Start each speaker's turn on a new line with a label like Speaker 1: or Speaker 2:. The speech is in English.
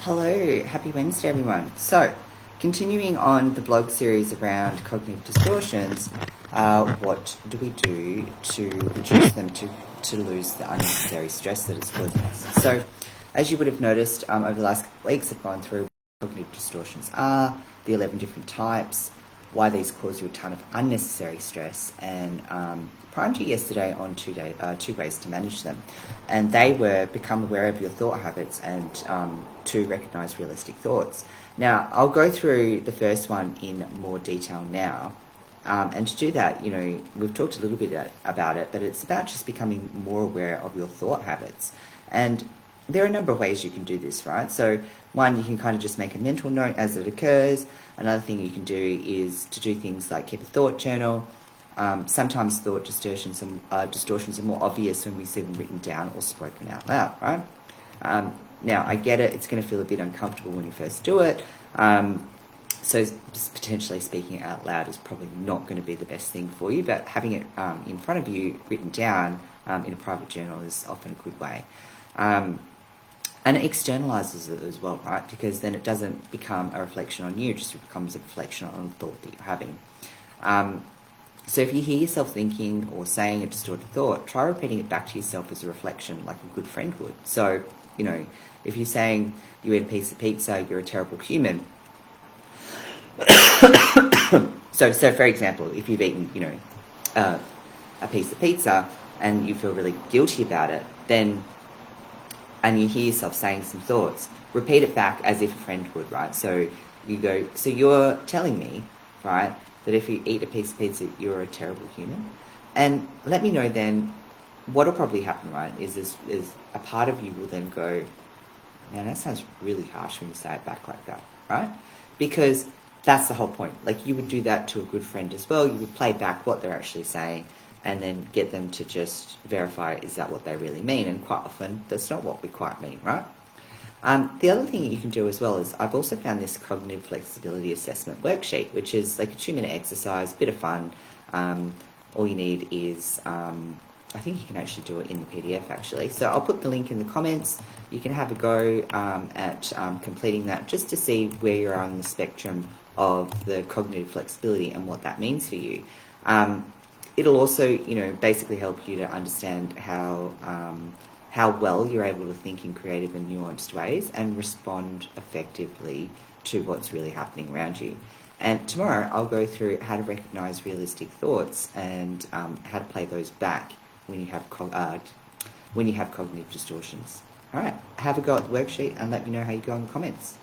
Speaker 1: Hello, happy Wednesday everyone. So, continuing on the blog series around cognitive distortions, what do we do to reduce them, to lose the unnecessary stress that it's causing us? So, as you would have noticed, over the last couple of weeks I've gone through what cognitive distortions are, the 11 different types, why these cause you a ton of unnecessary stress, and primed you yesterday on two ways to manage them. And they were become aware of your thought habits and to recognize realistic thoughts. Now, I'll go through the first one in more detail now. And to do that, we've talked a little bit about it, but it's about just becoming more aware of your thought habits. And there are a number of ways you can do this, right? So one, you can kind of just make a mental note as it occurs. Another thing you can do is to do things like keep a thought journal. Sometimes thought distortions are more obvious when we see them written down or spoken out loud, right? Now, I get it, it's going to feel a bit uncomfortable when you first do it. So just potentially speaking out loud is probably not going to be the best thing for you, but having it in front of you written down in a private journal is often a good way. And it externalizes it as well, right? Because then it doesn't become a reflection on you, it just becomes a reflection on the thought that you're having. So if you hear yourself thinking or saying a distorted thought, try repeating it back to yourself as a reflection like a good friend would. So, if you're saying you eat a piece of pizza, you're a terrible human. So for example, if you've eaten, a piece of pizza and you feel really guilty about it, then, and you hear yourself saying some thoughts, repeat it back as if a friend would, right? So you go, so you're telling me, right, that if you eat a piece of pizza, you're a terrible human. And let me know then, what'll probably happen, right, is a part of you will then go, man, that sounds really harsh when you say it back like that, right? Because that's the whole point. Like, you would do that to a good friend as well. You would play back what they're actually saying and then get them to just verify, is that what they really mean? And quite often, that's not what we quite mean, right? The other thing you can do as well is I've also found this cognitive flexibility assessment worksheet, which is like a 2-minute exercise, bit of fun. All you need is, I think you can actually do it in the PDF actually. So I'll put the link in the comments. You can have a go at completing that just to see where you're on the spectrum of the cognitive flexibility and what that means for you. It'll also, basically help you to understand how well you're able to think in creative and nuanced ways and respond effectively to what's really happening around you. And tomorrow I'll go through how to recognize realistic thoughts and how to play those back when you have cognitive distortions. All right, have a go at the worksheet and let me know how you go in the comments.